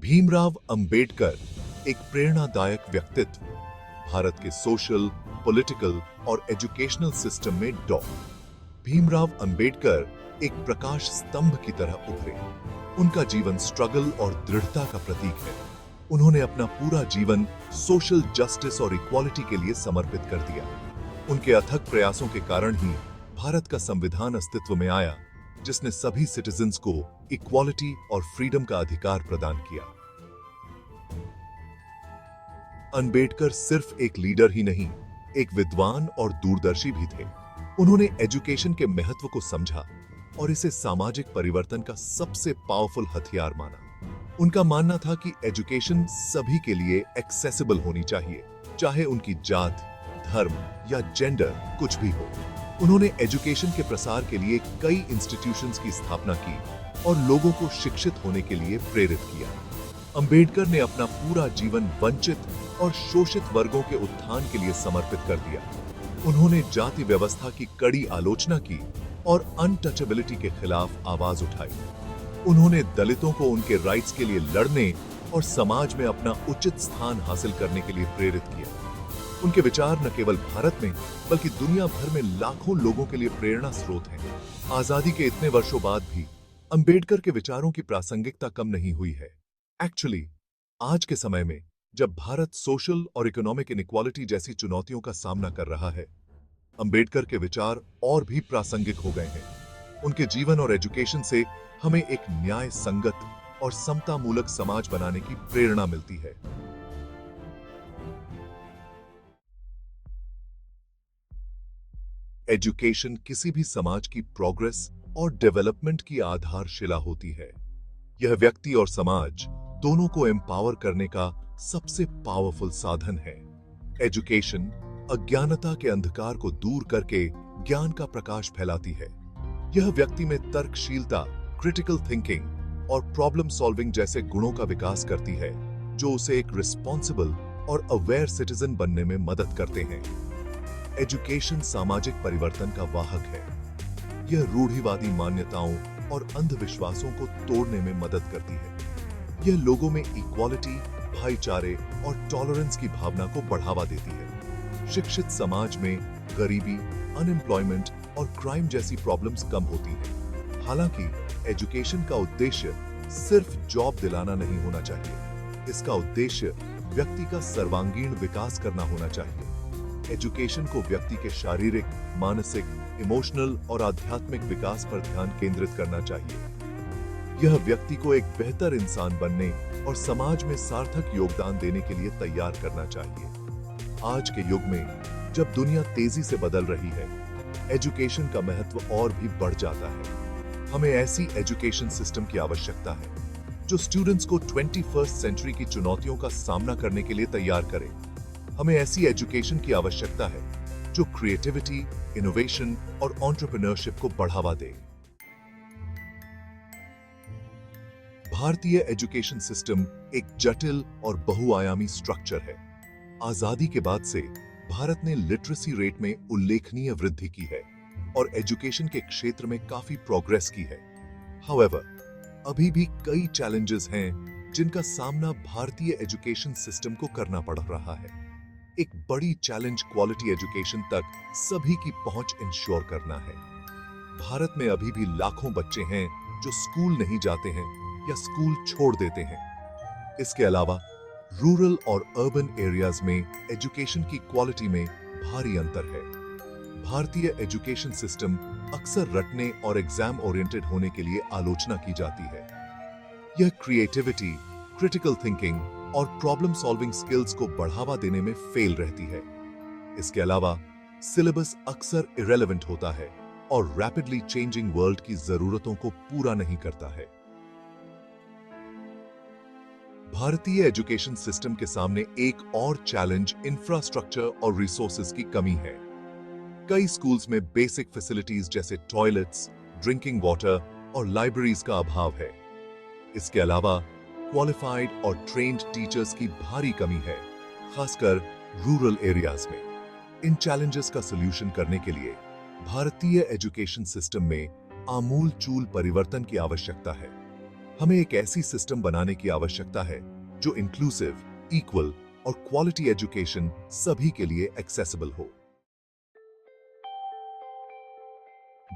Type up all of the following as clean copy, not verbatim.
भीमराव अंबेडकर एक प्रेरणादायक व्यक्तित्व, भारत के सोशल, पॉलिटिकल और एजुकेशनल सिस्टम में भीमराव अंबेडकर एक प्रकाश स्तंभ की तरह उभरे। उनका जीवन स्ट्रगल और दृढ़ता का प्रतीक है। उन्होंने अपना पूरा जीवन सोशल जस्टिस और इक्वालिटी के लिए समर्पित कर दिया। उनके अथक प्रयासों के कारण ही भारत का संविधान अस्तित्व में आया, जिसने सभी सिटीजन्स को इक्वालिटी और फ्रीडम का अधिकार प्रदान किया। अंबेडकर सिर्फ एक लीडर ही नहीं, एक विद्वान और दूरदर्शी भी थे। उन्होंने एजुकेशन के महत्व को समझा और इसे सामाजिक परिवर्तन का सबसे पावरफुल हथियार माना। उनका मानना था कि एजुकेशन सभी के लिए एक्सेसिबल होनी चाहिए, चाहे उनकी जात, धर्म या जेंडर कुछ भी हो। उन्होंने एजुकेशन के प्रसार के लिए कई इंस्टीट्यूशंस की स्थापना की और लोगों को शिक्षित होने के लिए प्रेरित किया। अंबेडकर ने अपना पूरा जीवन वंचित और शोषित वर्गों के उत्थान के लिए समर्पित कर दिया। उन्होंने जाति व्यवस्था की कड़ी आलोचना की और अनटचेबिलिटी के खिलाफ आवाज उठाई। उन्होंने दलितों को उनके राइट्स के लिए लड़ने और समाज में अपना उचित स्थान हासिल करने के लिए प्रेरित किया। उनके विचार न केवल भारत में बल्कि दुनिया भर में लाखों लोगों के लिए प्रेरणा स्रोत हैं। आजादी के इतने वर्षों बाद भी अंबेडकर के विचारों की प्रासंगिकता कम नहीं हुई है। एक्चुअली आज के समय में जब भारत सोशल और इकोनॉमिक इनइक्वालिटी जैसी चुनौतियों का सामना कर रहा है, अंबेडकर के विचार और भी प्रासंगिक हो गए हैं। उनके जीवन और एजुकेशन से हमें एक न्याय संगत और समतामूलक समाज बनाने की प्रेरणा मिलती है। एजुकेशन किसी भी समाज की प्रोग्रेस और डेवलपमेंट की आधारशिला होती है। यह व्यक्ति और समाज दोनों को एम्पावर करने का सबसे पावरफुल साधन है। एजुकेशन अज्ञानता के अंधकार को दूर करके ज्ञान का प्रकाश फैलाती है। यह व्यक्ति में तर्कशीलता, क्रिटिकल थिंकिंग और प्रॉब्लम सॉल्विंग जैसे गुणों का विकास करती है, जो उसे एक रिस्पॉन्सिबल और अवेयर सिटीजन बनने में मदद करते हैं। एजुकेशन सामाजिक परिवर्तन का वाहक है। यह रूढ़िवादी मान्यताओं और अंधविश्वासों को तोड़ने में मदद करती है। यह लोगों में इक्वालिटी, भाईचारे और टॉलरेंस की भावना को बढ़ावा देती है। शिक्षित समाज में गरीबी, अनएम्प्लॉयमेंट और क्राइम जैसी प्रॉब्लम्स कम होती हैं। हालांकि एजुकेशन का उद्देश्य सिर्फ जॉब दिलाना नहीं होना चाहिए। इसका उद्देश्य व्यक्ति का सर्वांगीण विकास करना होना चाहिए। एजुकेशन को व्यक्ति के शारीरिक, मानसिक, इमोशनल और आध्यात्मिक विकास पर ध्यान केंद्रित करना चाहिए। यह व्यक्ति को एक बेहतर इंसान बनने और समाज में सार्थक योगदान देने के लिए तैयार करना चाहिए। आज के युग में जब दुनिया तेजी से बदल रही है, एजुकेशन का महत्व और भी बढ़ जाता है। हमें ऐसी एजुकेशन सिस्टम की आवश्यकता है जो स्टूडेंट्स को 21st सेंचुरी की चुनौतियों का सामना करने के लिए तैयार करे। हमें ऐसी एजुकेशन की आवश्यकता है जो क्रिएटिविटी, इनोवेशन और एंटरप्रेन्योरशिप को बढ़ावा दे। भारतीय एजुकेशन सिस्टम एक जटिल और बहुआयामी स्ट्रक्चर है। आजादी के बाद से भारत ने लिटरेसी रेट में उल्लेखनीय वृद्धि की है और एजुकेशन के क्षेत्र में काफी प्रोग्रेस की है। हाउएवर, अभी भी कई चैलेंजेस हैं जिनका सामना भारतीय एजुकेशन सिस्टम को करना पड़ रहा है। एक बड़ी चैलेंज क्वालिटी एजुकेशन तक सभी की पहुंच इंश्योर करना है। भारत में अभी भी लाखों बच्चे हैं जो स्कूल नहीं जाते हैं या स्कूल छोड़ देते हैं। इसके अलावा रूरल और अर्बन एरियाज में एजुकेशन की क्वालिटी में भारी अंतर है। भारतीय एजुकेशन सिस्टम अक्सर रटने और एग्जाम ओरिएंटेड होने के लिए आलोचना की जाती है। यह क्रिएटिविटी, क्रिटिकल थिंकिंग और प्रॉब्लम सॉल्विंग स्किल्स को बढ़ावा देने में फेल रहती है। इसके अलावा सिलेबस अक्सर इरेलेवेंट होता है और रैपिडली चेंजिंग वर्ल्ड की जरूरतों को पूरा नहीं करता है। भारतीय एजुकेशन सिस्टम के सामने एक और चैलेंज इंफ्रास्ट्रक्चर और रिसोर्सेज की कमी है। कई स्कूल्स में बेसिक फैसिलिटीज जैसे टॉयलेट्स, ड्रिंकिंग वाटर और लाइब्रेरीज का अभाव है। इसके अलावा क्वालिफाइड और ट्रेन्ड टीचर्स की भारी कमी है, खासकर रूरल एरियाज में। इन चैलेंजेस का सॉल्यूशन करने के लिए भारतीय एजुकेशन सिस्टम में आमूल चूल परिवर्तन की आवश्यकता है। हमें एक ऐसी सिस्टम बनाने की आवश्यकता है जो इंक्लूसिव, इक्वल और क्वालिटी एजुकेशन सभी के लिए एक्सेसिबल हो।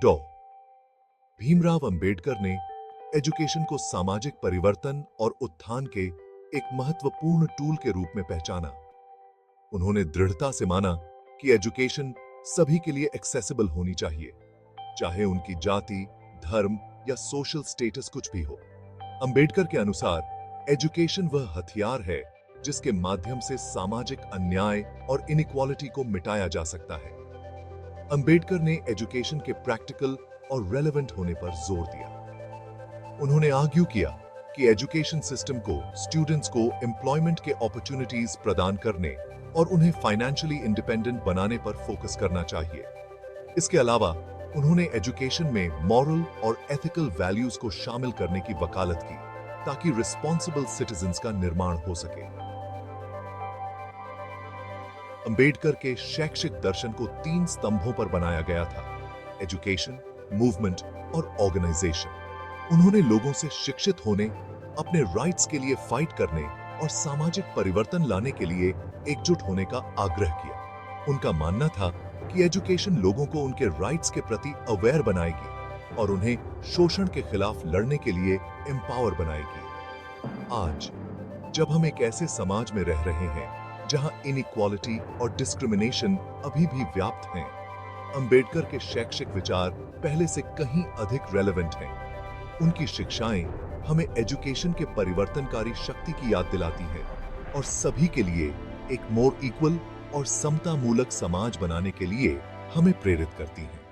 डॉ. भीमराव अंबेडकर ने एजुकेशन को सामाजिक परिवर्तन और उत्थान के एक महत्वपूर्ण टूल के रूप में पहचाना। उन्होंने दृढ़ता से माना कि एजुकेशन सभी के लिए एक्सेसिबल होनी चाहिए, चाहे उनकी जाति, धर्म या सोशल स्टेटस कुछ भी हो। अंबेडकर के अनुसार एजुकेशन वह हथियार है जिसके माध्यम से सामाजिक अन्याय और इनइक्वालिटी को मिटाया जा सकता है। अंबेडकर ने एजुकेशन के प्रैक्टिकल और रेलेवेंट होने पर जोर दिया। उन्होंने आर्ग्यू किया कि एजुकेशन सिस्टम को स्टूडेंट्स को एम्प्लॉयमेंट के अपॉर्चुनिटीज प्रदान करने और उन्हें फाइनेंशियली इंडिपेंडेंट बनाने पर फोकस करना चाहिए। इसके अलावा उन्होंने एजुकेशन में मॉरल और एथिकल वैल्यूज को शामिल करने की वकालत की ताकि रिस्पॉन्सिबल सिटीजन्स का निर्माण हो सके। अंबेडकर के शैक्षिक दर्शन को 3 स्तंभों पर बनाया गया था: एजुकेशन, मूवमेंट और ऑर्गेनाइजेशन। उन्होंने लोगों से शिक्षित होने, अपने राइट्स के लिए फाइट करने और सामाजिक परिवर्तन लाने के लिए एकजुट होने का आग्रह किया। उनका मानना था कि एजुकेशन लोगों को उनके राइट्स के प्रति अवेयर बनाएगी और उन्हें शोषण के खिलाफ लड़ने के लिए एम्पावर बनाएगी। आज जब हम एक ऐसे समाज में रह रहे हैं जहां इनइक्वालिटी और डिस्क्रिमिनेशन अभी भी व्याप्त हैं, अंबेडकर के शैक्षिक विचार पहले से कहीं अधिक रेलेवेंट हैं। उनकी शिक्षाएं हमें एजुकेशन के परिवर्तनकारी शक्ति की याद दिलाती हैं और सभी के लिए एक मोर इक्वल और समतामूलक समाज बनाने के लिए हमें प्रेरित करती हैं।